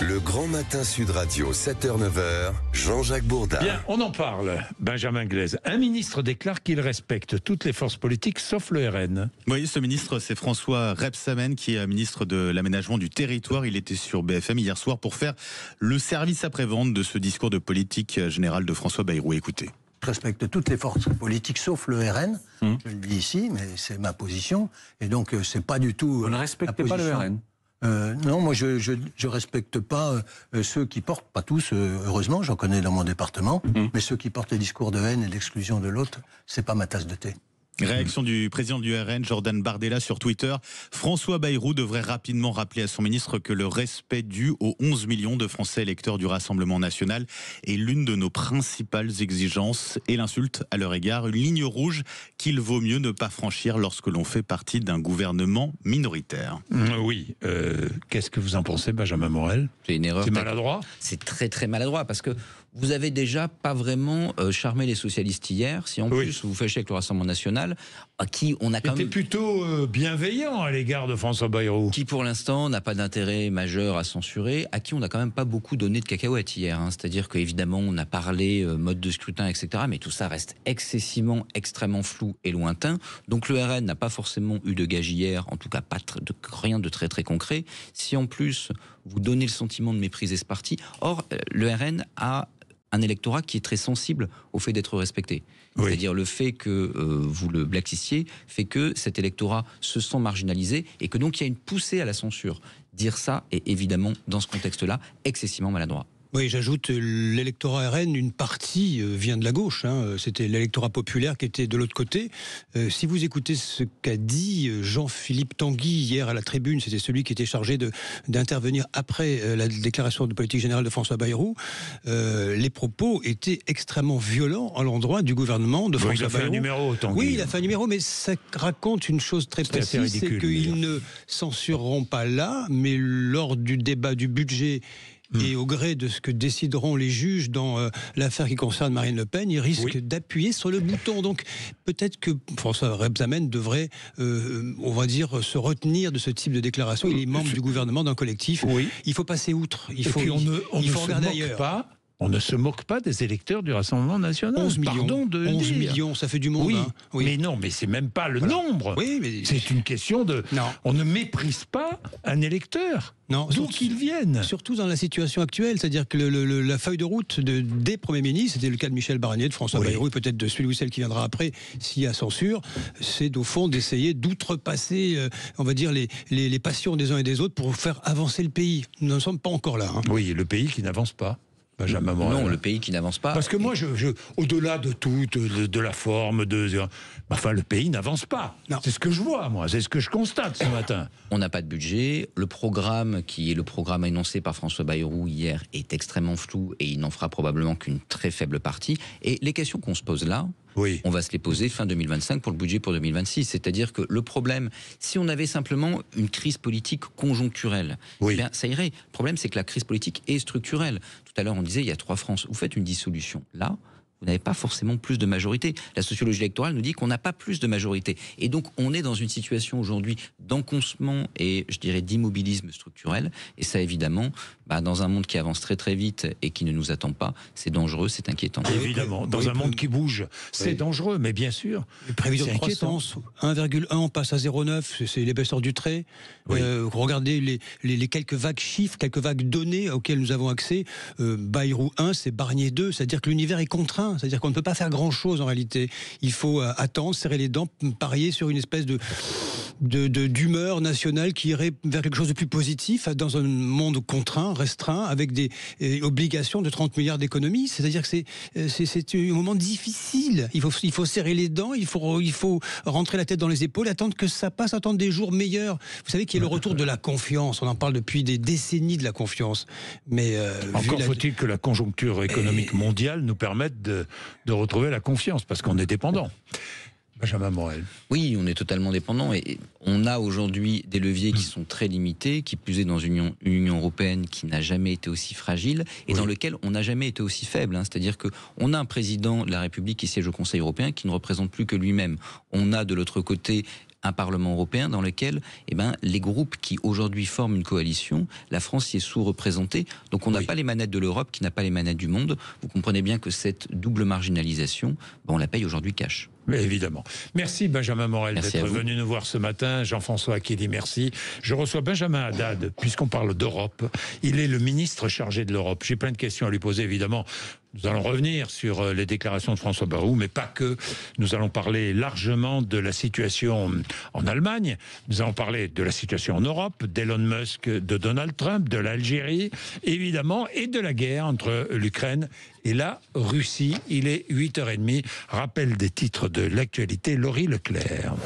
Le Grand Matin Sud Radio, 7h-9h, Jean-Jacques Bourdin. Bien, on en parle. Benjamin Glaise. Un ministre déclare qu'il respecte toutes les forces politiques sauf le RN. Oui, ce ministre, c'est François Rebsamen, qui est ministre de l'aménagement du territoire. Il était sur BFM hier soir pour faire le service après-vente de ce discours de politique générale de François Bayrou. Écoutez. Je respecte toutes les forces politiques sauf le RN. Je le dis ici, mais c'est ma position. Et donc, c'est pas du tout. Vous ne respectez pas le RN? Non, moi je respecte pas ceux qui portent, pas tous, heureusement, j'en connais dans mon département, mais ceux qui portent les discours de haine et d'exclusion de l'autre, c'est pas ma tasse de thé. Réaction du président du RN, Jordan Bardella, sur Twitter. François Bayrou devrait rapidement rappeler à son ministre que le respect dû aux 11 millions de Français électeurs du Rassemblement national est l'une de nos principales exigences, et l'insulte à leur égard, une ligne rouge qu'il vaut mieux ne pas franchir lorsque l'on fait partie d'un gouvernement minoritaire. Oui. Qu'est-ce que vous en pensez, Benjamin Morel? C'est une erreur. C'est maladroit? C'est très très maladroit, parce que vous avez déjà pas vraiment charmé les socialistes hier. Si en plus vous fâchez avec le Rassemblement national, à qui on a quand même... plutôt bienveillant à l'égard de François Bayrou. Qui pour l'instant n'a pas d'intérêt majeur à censurer, à qui on n'a quand même pas beaucoup donné de cacahuètes hier. C'est-à-dire qu'évidemment on a parlé mode de scrutin, etc. Mais tout ça reste excessivement, extrêmement flou et lointain. Donc le RN n'a pas forcément eu de gage hier, en tout cas pas rien de très très concret. Si en plus vous donnez le sentiment de mépriser ce parti, or le RN a un électorat qui est très sensible au fait d'être respecté. Oui. C'est-à-dire le fait que vous le blackissiez fait que cet électorat se sent marginalisé et que donc il y a une poussée à la censure. Dire ça est évidemment, dans ce contexte-là, excessivement maladroit. Oui, j'ajoute, l'électorat RN, une partie vient de la gauche. C'était l'électorat populaire qui était de l'autre côté. Si vous écoutez ce qu'a dit Jean-Philippe Tanguy hier à la tribune, c'était celui qui était chargé d'intervenir après la déclaration de politique générale de François Bayrou, les propos étaient extrêmement violents à l'endroit du gouvernement de François Bayrou. Il a fait un numéro, Tanguy. Oui, il a fait un numéro, mais ça raconte une chose très précise, c'est qu'ils ne censureront pas là, mais lors du débat du budget et au gré de ce que décideront les juges dans l'affaire qui concerne Marine Le Pen, ils risquent d'appuyer sur le bouton. Donc peut-être que François Rebsamen devrait, on va dire, se retenir de ce type de déclaration. Il est membre du gouvernement d'un collectif. Il faut passer outre. Il faut regarder ailleurs. On ne se moque pas des électeurs du Rassemblement national. 11 millions, pardon de 11 dire. millions, ça fait du monde. Oui, mais non, mais c'est même pas le nombre. Oui, mais... C'est une question de... Non. On ne méprise pas un électeur. Non, d'où qu'il vienne. Surtout dans la situation actuelle, c'est-à-dire que la feuille de route des premiers ministres, c'était le cas de Michel Barnier, de François Bayrou, et peut-être de celui ou celle qui viendra après, s'il y a censure, c'est au fond d'essayer d'outrepasser, on va dire, les passions des uns et des autres pour faire avancer le pays. Nous n'en sommes pas encore là. Oui, le pays qui n'avance pas. Benjamin Morel. Non, le pays qui n'avance pas. Parce que moi, au-delà de tout, de la forme, le pays n'avance pas. Non. C'est ce que je vois, moi. C'est ce que je constate ce matin. On n'a pas de budget. Le programme, qui est le programme annoncé par François Bayrou hier, est extrêmement flou et il n'en fera probablement qu'une très faible partie. Et les questions qu'on se pose là, on va se les poser fin 2025 pour le budget pour 2026. C'est-à-dire que le problème, si on avait simplement une crise politique conjoncturelle, eh bien, ça irait. Le problème, c'est que la crise politique est structurelle. Tout à l'heure, on disait, il y a 3 France. Vous faites une dissolution. Là, vous n'avez pas forcément plus de majorité. La sociologie électorale nous dit qu'on n'a pas plus de majorité. Et donc, on est dans une situation aujourd'hui d'enconcement et, je dirais, d'immobilisme structurel. Et ça, évidemment, dans un monde qui avance très très vite et qui ne nous attend pas, c'est dangereux, c'est inquiétant. Évidemment, dans un monde qui bouge, c'est dangereux, mais bien sûr. Les prévisions de croissance, 1,1, on passe à 0,9, c'est l'épaisseur du trait. Regardez les quelques vagues chiffres, quelques vagues données auxquelles nous avons accès. Bayrou 1, c'est Barnier 2, c'est-à-dire que l'univers est contraint. C'est-à-dire qu'on ne peut pas faire grand-chose en réalité. Il faut attendre, serrer les dents, parier sur une espèce d'humeur nationale qui irait vers quelque chose de plus positif dans un monde contraint, restreint, avec des obligations de 30 milliards d'économies. C'est-à-dire que c'est un moment difficile. Il faut serrer les dents, il faut rentrer la tête dans les épaules, attendre que ça passe, attendre des jours meilleurs. Vous savez qu'il y a le retour de la confiance. On en parle depuis des décennies de la confiance. Mais encore faut-il que la conjoncture économique mondiale nous permette de retrouver la confiance, parce qu'on est dépendant. Benjamin Morel. Oui, on est totalement dépendant et on a aujourd'hui des leviers qui sont très limités, qui plus est dans une Union européenne qui n'a jamais été aussi fragile et dans lequel on n'a jamais été aussi faible. C'est-à-dire qu'on a un président de la République qui siège au Conseil européen qui ne représente plus que lui-même. On a de l'autre côté un Parlement européen dans lequel les groupes qui aujourd'hui forment une coalition, la France y est sous-représentée. Donc on n'a pas les manettes de l'Europe qui n'a pas les manettes du monde. Vous comprenez bien que cette double marginalisation, on la paye aujourd'hui cash. Mais évidemment. Merci Benjamin Morel d'être venu nous voir ce matin. Jean-François Akili, merci. Je reçois Benjamin Haddad, puisqu'on parle d'Europe. Il est le ministre chargé de l'Europe. J'ai plein de questions à lui poser, évidemment. Nous allons revenir sur les déclarations de François Bayrou, mais pas que. Nous allons parler largement de la situation en Allemagne. Nous allons parler de la situation en Europe, d'Elon Musk, de Donald Trump, de l'Algérie, évidemment, et de la guerre entre l'Ukraine et la Russie. Il est 8h30. Rappel des titres de l'actualité, Laurie Leclerc.